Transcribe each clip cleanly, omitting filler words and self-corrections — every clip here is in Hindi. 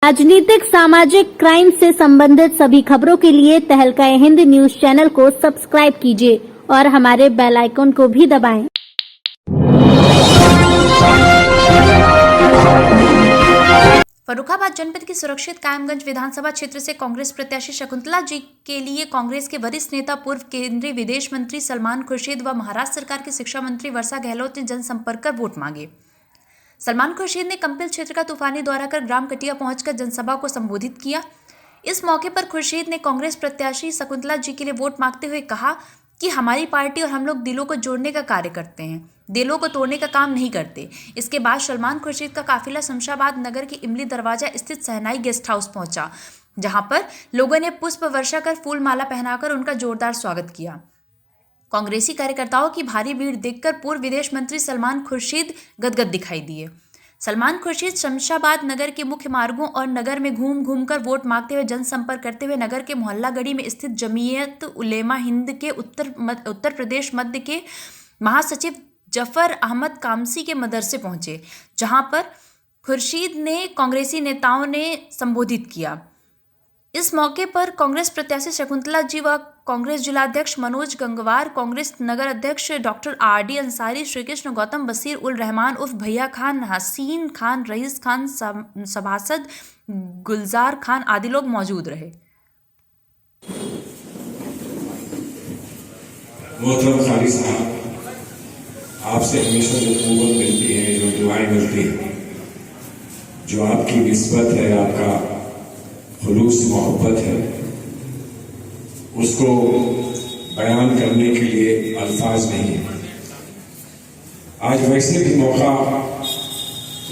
राजनीतिक सामाजिक क्राइम से संबंधित सभी खबरों के लिए तहलका हिंद न्यूज चैनल को सब्सक्राइब कीजिए और हमारे बेल आइकन को भी दबाएं। फर्रुखाबाद जनपद की सुरक्षित कायमगंज विधानसभा क्षेत्र से कांग्रेस प्रत्याशी शकुंतला जी के लिए कांग्रेस के वरिष्ठ नेता पूर्व केंद्रीय विदेश मंत्री सलमान खुर्शीद व महाराष्ट्र सरकार के शिक्षा मंत्री वर्षा गहलोत ने जनसंपर्क कर वोट मांगे। सलमान खुर्शीद ने कंपिल क्षेत्र का तूफानी दौरा कर ग्राम कटिया पहुंचकर जनसभा को संबोधित किया। इस मौके पर खुर्शीद ने कांग्रेस प्रत्याशी शकुंतला जी के लिए वोट मांगते हुए कहा कि हमारी पार्टी और हम लोग दिलों को जोड़ने का कार्य करते हैं, दिलों को तोड़ने का काम नहीं करते। इसके बाद सलमान खुर्शीद का काफिला शमशाबाद नगर के इमली दरवाजा स्थित सहनाई गेस्ट हाउस पहुंचा, जहां पर लोगों ने पुष्प वर्षा कर फूल माला पहनाकर उनका जोरदार स्वागत किया। कांग्रेसी कार्यकर्ताओं की भारी भीड़ देखकर पूर्व विदेश मंत्री सलमान खुर्शीद गदगद दिखाई दिए। सलमान खुर्शीद शमशाबाद नगर के मुख्य मार्गों और नगर में घूम घूम कर वोट मांगते हुए जनसंपर्क करते हुए नगर के मोहल्ला गढ़ी में स्थित जमीयत उलेमा हिंद के उत्तर प्रदेश मध्य के महासचिव जफर अहमद कामसी के मदरसे पहुंचे, जहां पर खुर्शीद ने कांग्रेसी नेताओं ने संबोधित किया। इस मौके पर कांग्रेस प्रत्याशी शकुंतला जी व कांग्रेस जिलाध्यक्ष मनोज गंगवार, कांग्रेस नगर अध्यक्ष डॉक्टर आर.डी. अंसारी, श्रीकृष्ण गौतम, बशीर उल रहमान उर्फ भैया खान, हसीन खान, रईस खान, सभासद गुलजार खान आदि लोग मौजूद रहे। मोहतरम कारी साहब, आपसे हमेशा जो कुव्वत मिलती है, जो दुआएं मिलती है, जो आपकी निस्बत है, आपका खुलूस मोहब्बत है, उसको बयान करने के लिए अल्फाज नहीं है। आज वैसे भी मौका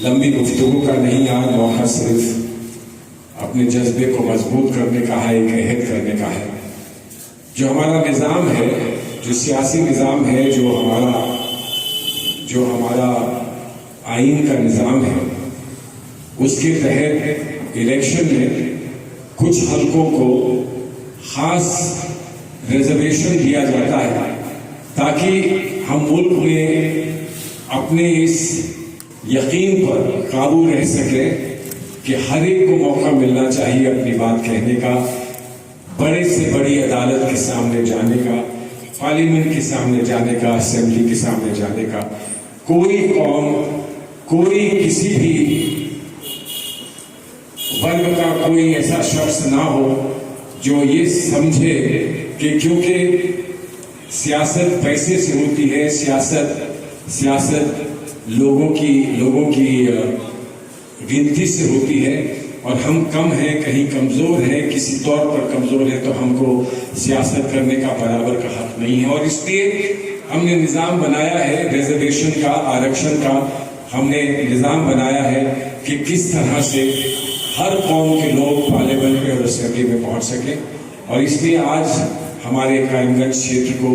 लंबी गुफ्तगू का नहीं, आज मौका सिर्फ अपने जज्बे को मजबूत करने का है, एक अहद करने का है। जो हमारा निज़ाम है, जो सियासी निज़ाम है, जो हमारा आइन का निज़ाम है, उसके तहत इलेक्शन में कुछ हलकों को खास रिजर्वेशन दिया जाता है ताकि हम मुल्क में अपने इस यकीन पर काबू रह सके कि हर एक को मौका मिलना चाहिए अपनी बात कहने का, बड़े से बड़ी अदालत के सामने जाने का, पार्लियामेंट के सामने जाने का, असेंबली के सामने जाने का। कोई कौम, कोई किसी भी वर्ग का कोई ऐसा शख्स ना हो जो ये समझे कि क्योंकि सियासत पैसे से होती है, सियासत लोगों की गिनती से होती है और हम कम हैं, कहीं कमजोर हैं, किसी तौर पर कमजोर है तो हमको सियासत करने का बराबर का हक नहीं है। और इसलिए हमने निज़ाम बनाया है रिजर्वेशन का, आरक्षण का हमने निज़ाम बनाया है कि किस तरह से हर कौम के लोग पार्लियामेंट में और असेंबली में पहुंच सके। और इसलिए आज हमारे कायमगंज क्षेत्र को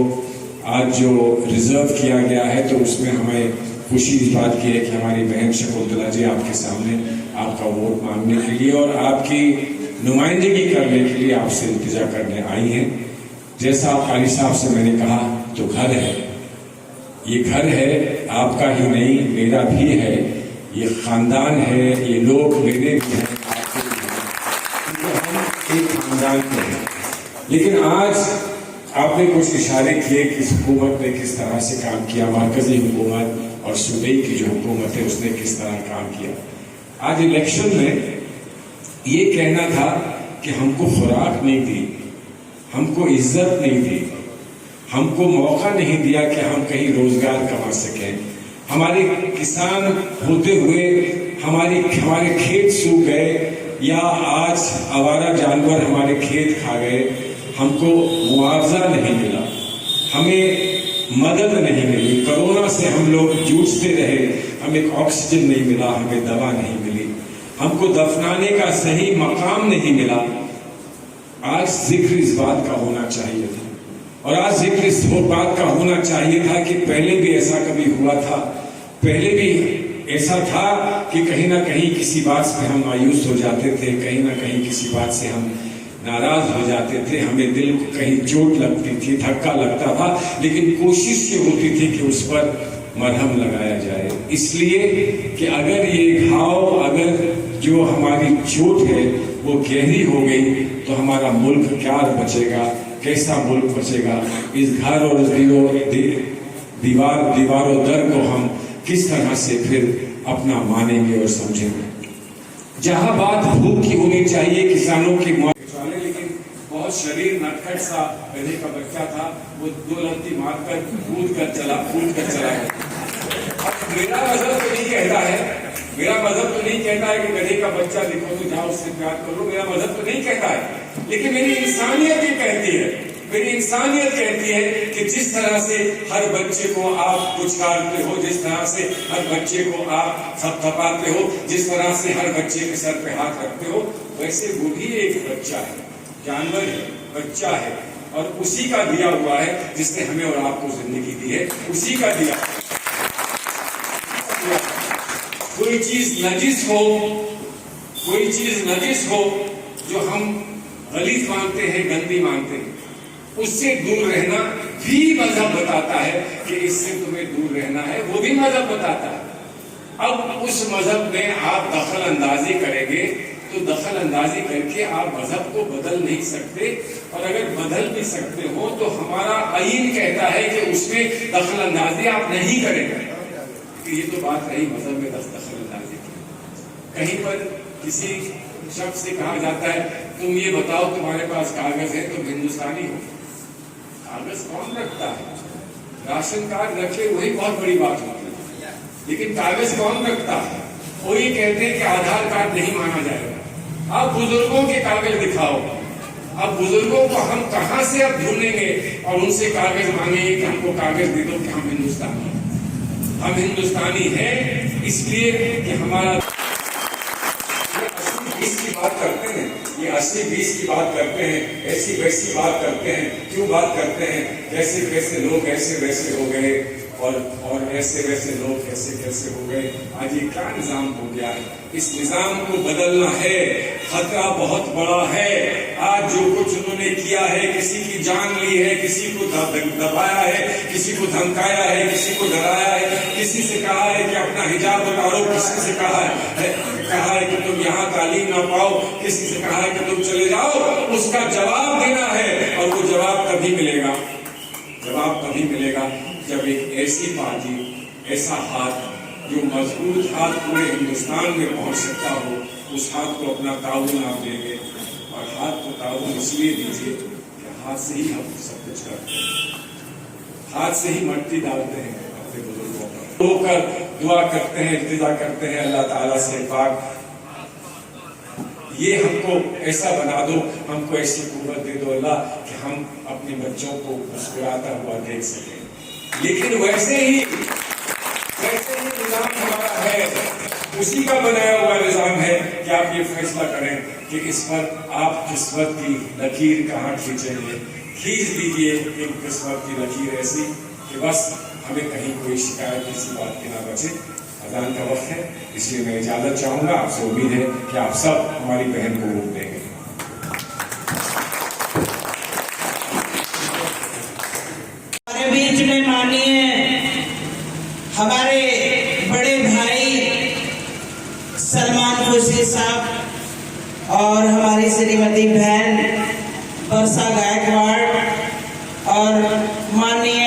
आज जो रिजर्व किया गया है, तो उसमें हमें खुशी इस बात की है कि हमारी बहन शकुंतला जी आपके सामने आपका वोट मांगने के लिए और आपकी नुमाइंदगी करने के लिए आपसे इल्तिजा करने आई हैं। जैसा कारी साहब से मैंने कहा, तो घर है, ये घर है, आपका ही नहीं मेरा भी है, ये खानदान है, ये लोग मेरे भी हैं, एक खानदान के हैं। लेकिन आज आपने कुछ इशारे किए कि हुकूमत ने किस तरह से काम किया, मरकजी हुकूमत और सूबे की जो हुकूमत है उसने किस तरह काम किया। आज इलेक्शन में ये कहना था कि हमको खुराक नहीं दी, हमको इज्जत नहीं दी, हमको मौका नहीं दिया कि हम कहीं रोजगार कमा सकें, हमारे किसान होते हुए हमारे खेत सूख गए या आज आवारा जानवर हमारे खेत खा गए, हमको मुआवजा नहीं मिला, हमें मदद नहीं मिली, कोरोना से हम लोग जूझते रहे, हमें ऑक्सीजन नहीं मिला, हमें दवा नहीं मिली, हमको दफनाने का सही मकाम नहीं मिला। आज जिक्र इस बात का होना चाहिए था और आज जिक्र इस बात का होना चाहिए था कि पहले भी ऐसा कभी हुआ था, पहले भी ऐसा था कि कहीं ना कहीं किसी बात से हम मायूस हो जाते थे, कहीं ना कहीं किसी बात से हम नाराज हो जाते थे, हमें दिल को कहीं चोट लगती थी, धक्का लगता था, लेकिन कोशिश ये होती थी कि उस पर मरहम लगाया जाए। इसलिए कि अगर ये घाव अगर जो हमारी चोट है वो गहरी हो गई तो हमारा मुल्क क्या बचेगा, कैसा मुल्क बचेगा। इस घर और दीवारों दर को हम किस तरह से फिर अपना मानेंगे और समझेंगे। जहां बात भूख की होनी चाहिए, किसानों की लेकिन बहुत शरीर नटखट सा गधे का बच्चा था, वो 2 लत्ती मारकर कूद कर चला गया। मेरा मजहब तो नहीं कहता है कि गधे का बच्चा देखो तो जाओ उससे प्यार करो, मेरा मजहब तो नहीं कहता है, लेकिन मेरी इंसानियत ये कहती है। मेरी इंसानियत कहती है कि जिस तरह से हर बच्चे को आप पुचकारते हो, जिस तरह से हर बच्चे को आप थपथपाते हो, जिस तरह से हर बच्चे के सर पे हाथ रखते हो, वैसे वो भी एक बच्चा है, जानवर है, बच्चा है, और उसी का दिया हुआ है जिसने हमें और आपको जिंदगी दी है, उसी का दिया। कोई चीज नजिस हो जो हम गलीज मानते हैं, गंदी मानते हैं, उससे दूर रहना भी मजहब बताता है कि इससे तुम्हें दूर रहना है, वो भी मजहब बताता है। अब उस मजहब में आप दखल अंदाजी करेंगे तो दखल अंदाजी करके आप मजहब को बदल नहीं सकते, और अगर बदल भी सकते हो तो हमारा आईन कहता है कि उसमें दखल अंदाजी आप नहीं करेंगे। ये तो बात रही मजहब में दखल अंदाजी की। कहीं पर किसी शख्स से कहा जाता है तुम ये बताओ तुम्हारे पास कागज है, तुम हिंदुस्तानी हो। कागज कौन रखता है? राशन कार्ड रखे वही बहुत बड़ी बात होती है, लेकिन कागज कौन रखता है? कोई कहते हैं कि आधार कार्ड नहीं माना जाएगा। आप बुजुर्गों के कागज दिखाओ, अब बुजुर्गों को हम कहां से अब ढूंढेंगे और उनसे कागज मांगेंगे कि हमको कागज दे दो कि हम हिंदुस्तानी हैं। हम हिंदुस्तानी हैं इसलिए कि हमारा 80-20 की बात करते हैं, ये 80-20 की बात करते हैं, ऐसी वैसी बात करते हैं। क्यों बात करते हैं? जैसे वैसे लोग ऐसे वैसे हो गए और ऐसे वैसे लोग कैसे कैसे हो गए। आज ये क्या निजाम हो गया है? इस निजाम को बदलना है, खतरा बहुत बड़ा है। आज जो कुछ उन्होंने किया है, किसी की जान ली है, किसी को दबाया है, किसी को धमकाया है, किसी को डराया है, किसी से कहा है कि अपना हिजाब उतारो, किसी से कहा है कि तुम यहाँ तालीम ना पाओ, किसी से कहा है कि तुम चले जाओ। उसका जवाब देना है, और वो जवाब तभी मिलेगा जब एक ऐसी पार्टी, ऐसा हाथ, जो मजबूत हाथ पूरे हिंदुस्तान में पहुंच सकता हो, उस हाथ को अपना ताउन आप देंगे। और हाथ को ताउन इसलिए दीजिए कि हाथ से ही हम सब कुछ करते हैं, हाथ से ही मट्टी डालते हैं अपने बुजुर्गों पर, रोकर दुआ करते हैं, इल्तिजा करते हैं अल्लाह ताला से, पाक ये हमको ऐसा बना दो, हमको ऐसी कुव्वत दे दो अल्लाह कि हम अपने बच्चों को मुस्कुराता हुआ देख सकें। लेकिन वैसे ही निजाम हमारा है, उसी का बनाया हुआ निजाम है कि आप ये फैसला करें कि इस पर आप किस्मत की लकीर कहाँ खींचेंगे। खींच दीजिए एक किस्मत की लकीर ऐसी कि बस हमें कहीं कोई शिकायत किसी बात की ना बचे। अजान का वक्त है, इसलिए मैं इजाजत चाहूंगा। आपसे उम्मीद है कि आप सब हमारी बहन को वोट देंगे। हमारे बीच में माननीय हमारे बड़े भाई सलमान खुर्शीद साहब और हमारी श्रीमती बहन वर्षा गायकवाड़ और माननीय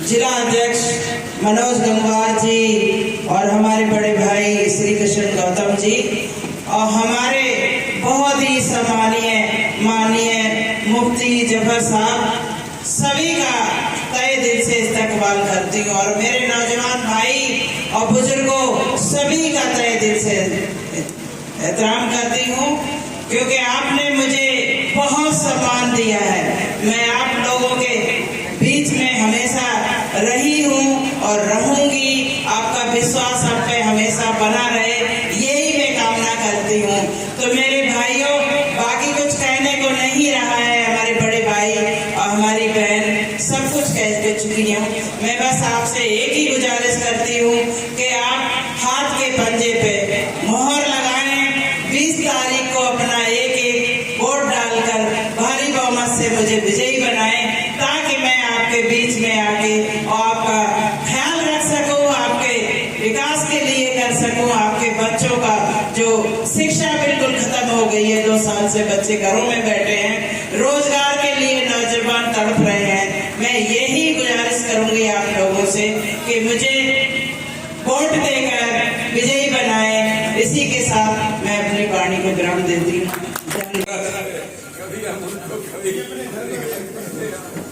जिला अध्यक्ष मनोज गंगवार जी और हमारे बड़े भाई श्री कृष्ण गौतम जी और हमारे बहुत ही सम्मानीय माननीय मुफ्ती जफर साहब, सभी का तहे दिल से इस्तकबाल करती हूँ। और मेरे नौजवान भाई और बुजुर्गों सभी का तहे दिल से एहतराम करती हूँ, क्योंकि आपने मुझे बहुत सम्मान दिया है। मैं आप लोगों के बीच में हमेशा रही हूँ और रहूंगी। आपका विश्वास आप पे हमेशा बना रहे, यही मैं कामना करती हूँ। तो मेरे भाइयों, बाकी कुछ कहने को नहीं रहा है, हमारे बड़े भाई और हमारी बहन सब कुछ कह चुकी हूँ। मैं बस आपसे एक ही गुजारिश करती हूँ कि आप हाथ के पंजे पे मोहर लगाएं, 20 तारीख को अपना एक वोट डालकर भारी बहुमत से मुझे विजयी बनाएं, ताकि मैं आपके बीच में आके और आपका ख्याल रख सकूं, आपके विकास के लिए कर सकूं, आपके बच्चों का जो गई है, 2 साल से बच्चे घरों में बैठे हैं, रोजगार के लिए नौजवान तड़प रहे हैं। मैं यही गुजारिश करूंगी आप लोगों से कि मुझे वोट देकर विजयी बनाए। इसी के साथ मैं अपनी वाणी को विराम देती हूँ।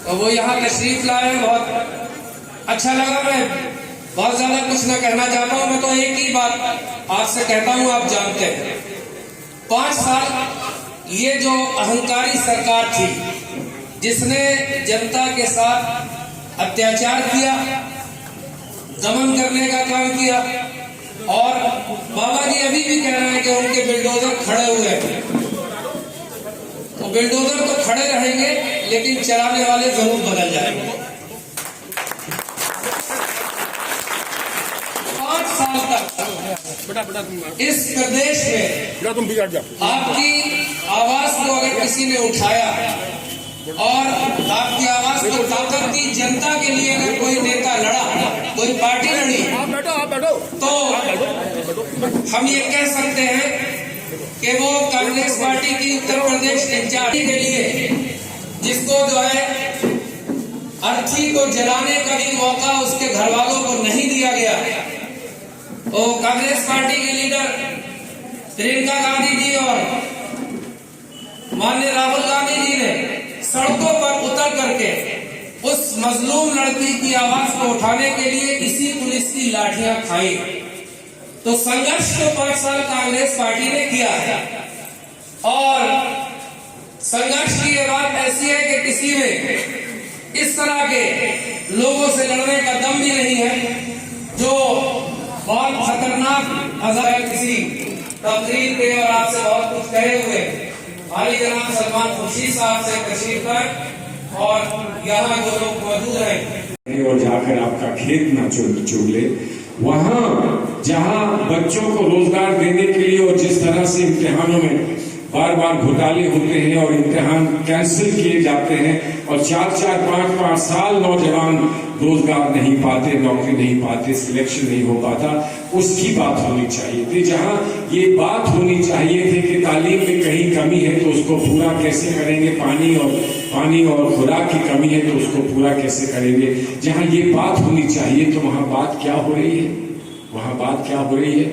तो वो यहाँ तशरीफ लाए, बहुत अच्छा लगा। मैं बहुत ज्यादा कुछ ना कहना चाहता हूँ, मैं तो एक ही बात आपसे कहता हूँ, आप जानते हैं 5 साल ये जो अहंकारी सरकार थी जिसने जनता के साथ अत्याचार किया, दमन करने का काम किया, और बाबा जी अभी भी कह रहे हैं कि उनके बिल्डोजर खड़े हुए हैं। तो बिल्डोजर तो खड़े रहेंगे लेकिन चलाने वाले जरूर बदल जाएंगे। 5 साल तक इस प्रदेश में आपकी आवाज को अगर किसी ने उठाया और आपकी आवाज को ताकत दी, जनता के लिए अगर कोई नेता लड़ा, कोई पार्टी लड़ी, तो हम ये कह सकते हैं कि वो कांग्रेस पार्टी की उत्तर प्रदेश इंचार्ज के लिए, जिसको जो है अर्थी को जलाने का भी मौका उसके घर वालों को नहीं दिया गया, तो कांग्रेस पार्टी के लीडर प्रियंका गांधी जी और माननीय राहुल गांधी जी ने सड़कों पर उतर करके उस मजलूम लड़की की आवाज को उठाने के लिए इसी पुलिस की लाठियां खाई। तो संघर्ष तो 5 साल कांग्रेस पार्टी ने किया है, और संघर्ष की ये बात ऐसी है कि किसी में इस तरह के लोगों से लड़ने का दम भी नहीं है, जो बहुत खतरनाक अजर किसी तकरीर पे और आपसे बहुत कुछ कहे हुए भाई जनाब सलमान खुर्शीद साहब से तशरीफ लाए, और यहाँ जो लोग मौजूद हैं और जाकर आपका खेत ना चुग ले, वहाँ जहाँ बच्चों को रोजगार देने के लिए और जिस तरह से इम्तिहानों में बार बार घोटाले होते हैं और इम्तिहान कैंसिल किए जाते हैं और 4-4, 5-5 साल नौजवान रोजगार नहीं पाते, नौकरी नहीं पाते, सिलेक्शन नहीं हो पाता, उसकी बात होनी चाहिए थी। जहां ये बात होनी चाहिए थी कि तालीम में कहीं कमी है तो उसको पूरा कैसे करेंगे, पानी और खुराक की कमी है तो उसको पूरा कैसे करेंगे, जहां ये बात होनी चाहिए तो वहां बात क्या हो रही है? वहां बात क्या हो रही है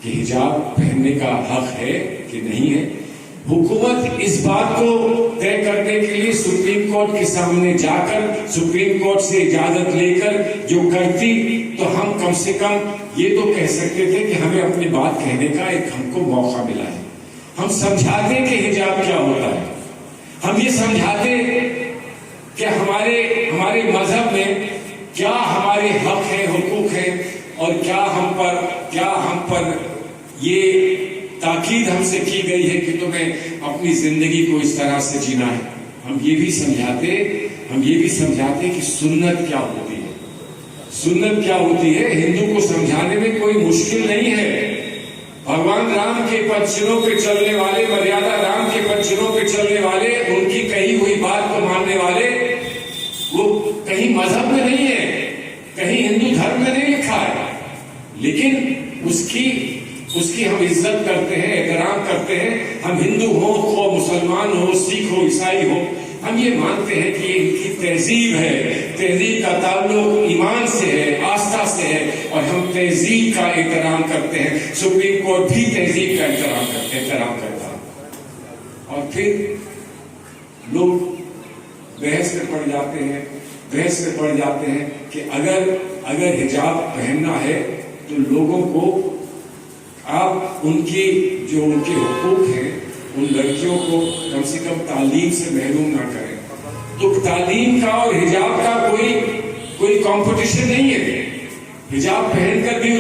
कि हिजाब पहनने का हक है कि नहीं है। हुकूमत इस बात को तय करने के लिए सुप्रीम कोर्ट के सामने जाकर सुप्रीम कोर्ट से इजाजत लेकर जो करती, तो हम कम से कम ये तो कह सकते थे कि हमें अपनी बात कहने का एक हमको मौका मिला है। हम समझाते कि हिजाब क्या होता है, हम ये समझाते कि हमारे मजहब में क्या हमारे हक है, हुकूक है, और क्या हम पर ये ताकीद हमसे की गई है कि तुम्हें अपनी जिंदगी को इस तरह से जीना है। हम ये भी समझाते कि सुन्नत क्या होती है, सुन्नत क्या होती है। हिंदू को समझाने में कोई मुश्किल नहीं है। भगवान राम के पद चिन्हों पे चलने वाले, मर्यादा राम के पद चिन्हों पे चलने वाले, उनकी कही हुई बात को मानने वाले, वो कहीं मजहब में नहीं है, कहीं हिंदू धर्म में नहीं लिखा है, लेकिन उसकी हम इज्जत करते हैं, एहतराम करते हैं। हम हिंदू हो, मुसलमान हो, सिख हो, ईसाई हो, हम ये मानते हैं कि इनकी तहजीब है, तहजीब का ताल्लुक ईमान से है, आस्था से है, और हम तहजीब का एहतराम करते हैं। सुप्रीम कोर्ट भी तहजीब का एहतराम करता है। और फिर लोग बहस में पड़ जाते हैं कि अगर हिजाब पहनना है तो लोगों को आप उनके हुकूक हैं, उन लड़कियों को कम से कम तालीम से महरूम ना करें। तो तालीम का और हिजाब का कोई कंपटीशन नहीं है। हिजाब पहनकर भी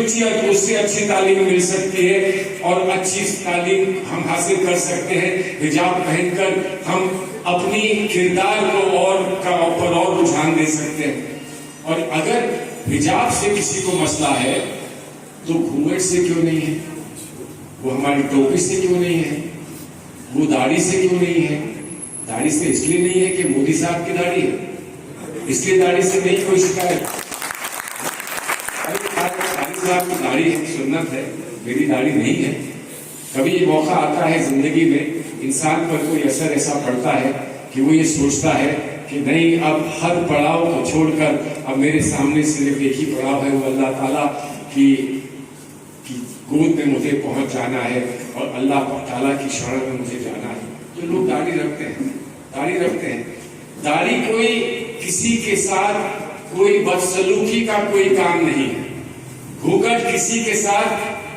उससे अच्छी तालीम मिल सकती है और अच्छी तालीम हम हासिल कर सकते हैं। हिजाब पहनकर हम अपनी किरदार को और रुझान दे सकते हैं। और अगर हिजाब से किसी को मसला है तो घूंघट से क्यों नहीं है, वो हमारी टोपी से क्यों नहीं है, वो दाढ़ी से क्यों नहीं है? दाढ़ी से इसलिए नहीं है कि मोदी साहब की दाढ़ी है, इसलिए दाढ़ी से नहीं कोई शिकायत। साहब की दाढ़ी है, सुन्नत है, मेरी दाढ़ी नहीं है, कभी मौका आता है जिंदगी में, इंसान पर कोई असर ऐसा पड़ता है कि वो ये सोचता है कि नहीं, अब हर पड़ाव को छोड़कर अब मेरे सामने सिर्फ एक ही पड़ाव है, वो अल्लाह ताला की गोद में मुझे पहुंच जाना है और अल्लाह ताला की शरण में मुझे जाना है। जो लोग दाढ़ी रखते हैं, दाढ़ी कोई किसी के साथ कोई बदसलूकी का कोई काम नहीं है, घूंघट किसी के साथ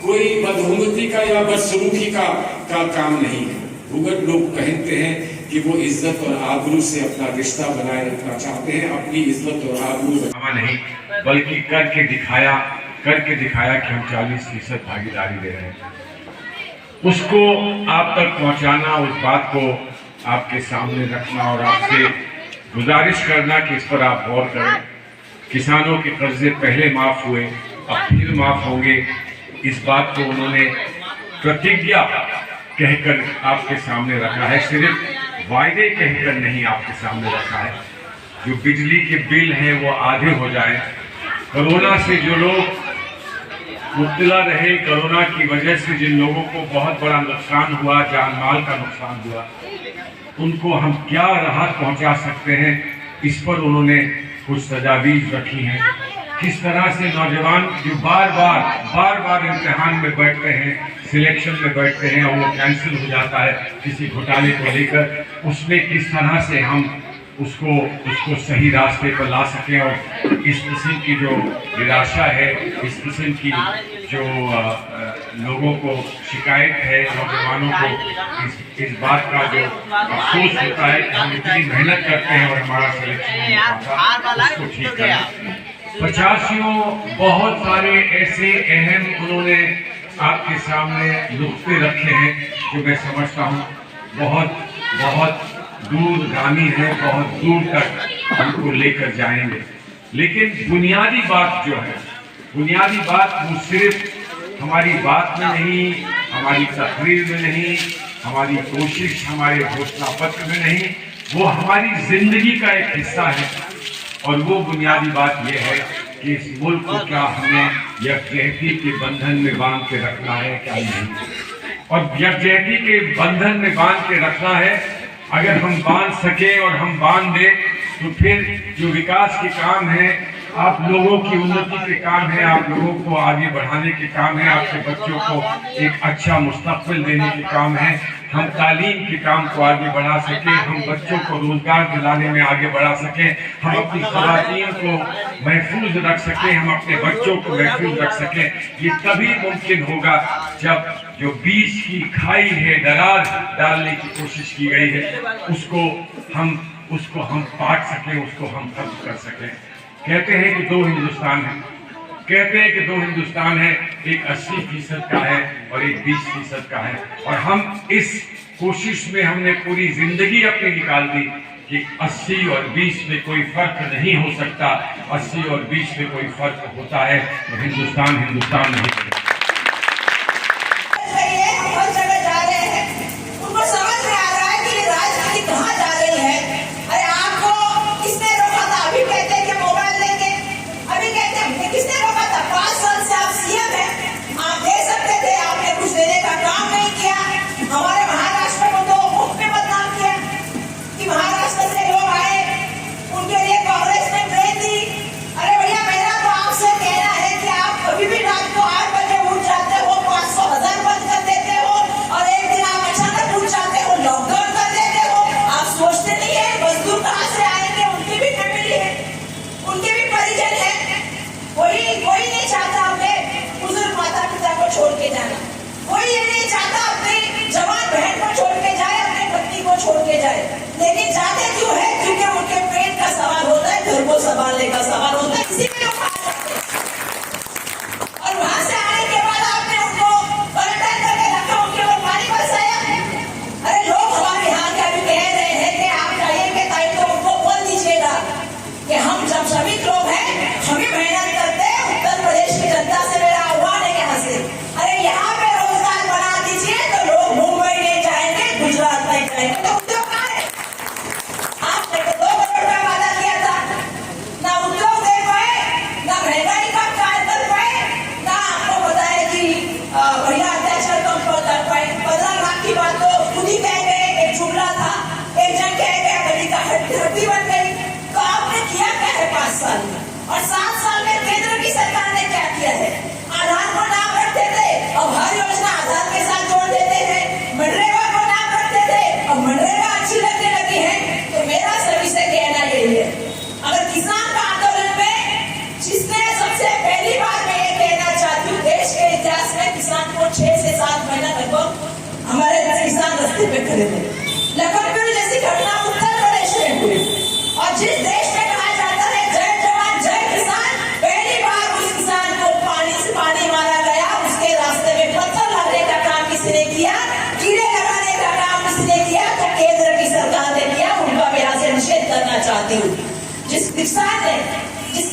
कोई बदहुमती का या बदसलूकी का काम नहीं है। घूंघट लोग पहनते हैं कि वो इज्जत और आबरू से अपना रिश्ता बनाए रखना चाहते हैं, अपनी इज्जत और आबरू नहीं, बल्कि करके दिखाया कि हम 40% भागीदारी दे रहे हैं। उसको आप तक पहुंचाना, उस बात को आपके सामने रखना और आपसे गुजारिश करना कि इस पर आप गौर करें। किसानों के कर्जे पहले माफ हुए, अब फिर माफ होंगे, इस बात को उन्होंने प्रतिज्ञा कहकर आपके सामने रखा है, सिर्फ वायदे कहकर नहीं आपके सामने रखा है। जो बिजली के बिल हैं वो आधे हो जाए। कोरोना से जो लोग मुब्तला रहे, कोरोना की वजह से जिन लोगों को बहुत बड़ा नुकसान हुआ, जान माल का नुकसान हुआ, उनको हम क्या राहत पहुंचा सकते हैं, इस पर उन्होंने कुछ तजावीज रखी हैं। किस तरह से नौजवान जो बार बार इम्तिहान में बैठते हैं, सिलेक्शन में बैठते हैं और वो कैंसिल हो जाता है किसी घोटाले को लेकर, उसमें किस तरह से हम उसको सही रास्ते पर ला सकें। और इस किस्म की जो निराशा है, इस किस्म की जो लोगों को शिकायत है, नौजवानों को इस बात का जो अफसोस होता है कि हम इतनी मेहनत करते हैं और हमारा सिलेक्शन नहीं होता, उसको ठीक करना। 85 बहुत सारे ऐसे अहम उन्होंने आपके सामने नुक्ते रखे हैं जो मैं समझता हूँ बहुत दूरगामी है, बहुत दूर तक हमको लेकर जाएंगे। लेकिन बुनियादी बात जो है, बुनियादी बात वो सिर्फ हमारी बात में नहीं, हमारी तकरीर में नहीं, हमारी कोशिश, हमारे घोषणा पत्र में नहीं, वो हमारी जिंदगी का एक हिस्सा है। और वो बुनियादी बात यह है कि इस मुल्क को क्या हमें यकजहती के बंधन में बांध के रखना है, क्या नहीं। और यकजहती के बंधन में बांध के रखना है, अगर हम बांध सके और हम बांध दें तो फिर जो विकास के काम है, आप लोगों की उन्नति के काम है, आप लोगों को आगे बढ़ाने के काम है, आपके बच्चों को एक अच्छा मुस्तकबिल देने के काम है, हम तालीम के काम को आगे बढ़ा सकें, हम बच्चों को रोजगार दिलाने में आगे बढ़ा सकें, हम अपनी ख़वातीन को महफूज रख सकें, हम अपने बच्चों को महफूज रख सकें। ये तभी मुमकिन होगा जब जो बीच की खाई है, दरार डालने की कोशिश की गई है, उसको हम पाट सकें, उसको हम खत्म कर सकें। कहते हैं कि 2 हिंदुस्तान है, कहते हैं कि 2 हिंदुस्तान है, एक 80% का है और एक 20% का है। और हम इस कोशिश में हमने पूरी जिंदगी अपनी निकाल दी कि 80 और 20 में कोई फर्क नहीं हो सकता। 80 और 20 में कोई फर्क होता है तो हिंदुस्तान नहीं है। छोड़ के जाना, कोई ये नहीं चाहता अपनी जवान बहन को छोड़ के जाए, अपनी पत्नी को छोड़ के जाए, लेकिन जाते क्यों है? क्योंकि उनके पेट का सवाल होता है, घर को संभालने का सवाल होता है, इसी में लोग भाग जाते हैं। और वहां से आने के बाद आपने उनको क्वारंटाइन करके रखा, उनके ऊपर पानी बरसाया। अरे लोग हमारे यहाँ के अभी कह रहे हैं कि आप जाइएंगे ताई तो उनको बोल दीजिएगा कि हम जब श्रमिक लोग हैं, हम ही मेहनत करते हैं, उत्तर प्रदेश की जनता से मेरा आह्वान है यहाँ से, अरे यहाँ पे रोजगार बना दीजिए तो लोग मुंबई नहीं जाएंगे, गुजरात नहीं जाएंगे, तो उद्योग कहाँ है? आपने तो 2 करोड़ रुपया वादा किया था, ना उद्योग दे पाए, ना महंगाई का कार्य कर पाए, ना आपको बताया कि बढ़िया अत्याचार कम कर पाए। और 7 साल में केंद्र की सरकार ने क्या किया है? आधार को नाम रखते थे, अब हर योजना आधार के साथ जोड़ देते हैं। मनरेगा को नाम रखते थे, अब मनरेगा अच्छी लगने लगी है। तो मेरा सभी से कहना यही है, अगर किसान का आंदोलन में जिसने सबसे पहली बार मैं ये कहना चाहती हूँ, देश के इतिहास में किसान को 6 से 7 महीना लगभग हमारे किसान रास्ते पे खड़े थे। लखनपुर जैसी घटना उत्तर प्रदेश में हुई, और जिस देश में कहा जाता है जय जवान जय किसान, पहली बार उस किसान को पानी से पानी मारा गया, उसके रास्ते में पत्थर लगाने का काम किसने किया, कीड़े लगाने का काम किसने किया, तो केंद्र की सरकार ने किया। उनका मैं यहाँ से निषेध करना चाहती हूँ। जिस किसान ने इस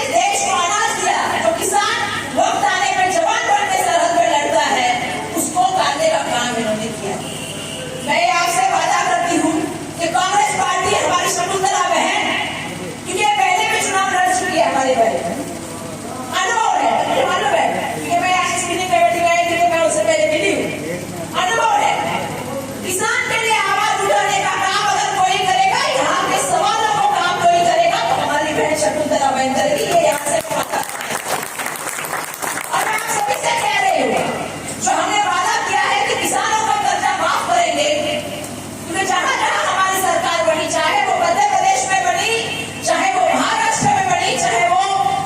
देश को अनाज दिया, जो किसान वक्त आने पर जवान बनने सरहद पे लड़ता है, उसको काटने का काम इन्होंने किया। मैं आपसे वादा करती हूँ कि कांग्रेस पार्टी हमारी शकुंतला बहन, क्योंकि पहले भी चुनाव लड़ चुकी है, हमारी बहन अनुभव है, मुझे मालूम है, क्योंकि मैं आज स्क्रीनिंग कमेटी में आई थी, मैं उससे पहले मिली हूँ, अनुभव है। किसान के लिए आवाज उठाने का काम अगर कोई करेगा, यहाँ के सवालों को काम कोई करेगा, तो हमारी बहन शकुंतला बहन करेगी। ये यहाँ से वादा, और मैं आप सभी से कह रही हूँ, जो हमने वादा किया है कि किसानों का कर्जा माफ करेंगे, क्योंकि जहाँ जहाँ हमारी सरकार बनी, चाहे वो मध्य प्रदेश में बनी, चाहे वो महाराष्ट्र में बनी, चाहे वो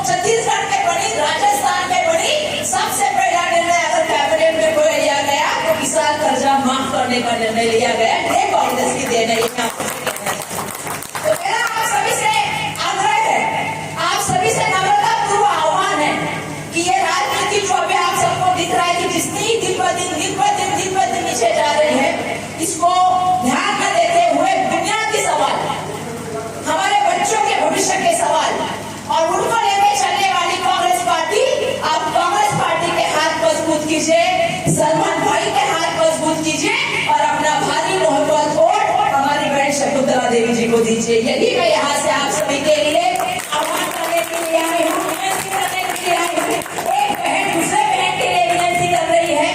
छत्तीसगढ़ में बनी, राजस्थान में बनी, सबसे पहला निर्णय अगर कैबिनेट में कोई लिया गया तो किसान कर्जा माफ करने का निर्णय लिया गया। ये कांग्रेस की देन है। तो मेरा आप सभी से आग्रह है, आप सभी से नम्रता पूर्व आह्वान है कि ये राजनीति जो अभी आप सबको दिख रहा है कि जितनी दिन ब दिन नीचे जा रही है, इसको ध्यान में देते हुए बुनियादी सवाल, हमारे बच्चों के भविष्य के सवाल और उनको लेकर चलने वाली कांग्रेस पार्टी, आप कांग्रेस पार्टी के हाथ मजबूत कीजिए, सलमान भाई के हाथ मजबूत कीजिए और अपना भारी मोहब्बत वोट हमारी बहन शकुंतला देवी जी को दीजिए। यही मैं यहाँ से आप सभी के लिए आह्वान करने के लिए आई हूँ, विनती करने के लिए आई हूँ। एक बहन दूसरे बहन के लिए विनती कर रही है,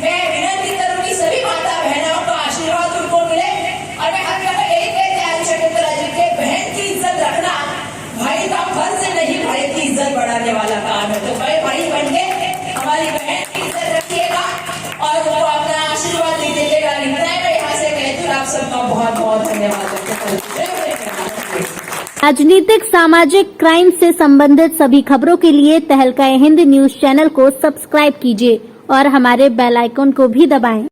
मैं विनती करूंगी सभी माता बहनों का आशीर्वाद उनको मिले, और मैं हर जगह यही कहते हैं शकुंतला जी के, बहन की इज्जत रखना भाई का फर्ज नहीं, भाई की इज्जत बढ़ाने वाला काम है। तो भाई बन के हमारी बहन की इज्जत रखिएगा और उनको अपना आशीर्वाद दीजिएगा। लिखना है मैं यहाँ से कहती हूँ। आप सबका बहुत बहुत धन्यवाद। राजनीतिक सामाजिक क्राइम से संबंधित सभी खबरों के लिए तहलका हिंद न्यूज चैनल को सब्सक्राइब कीजिए और हमारे बेल आइकन को भी दबाएं।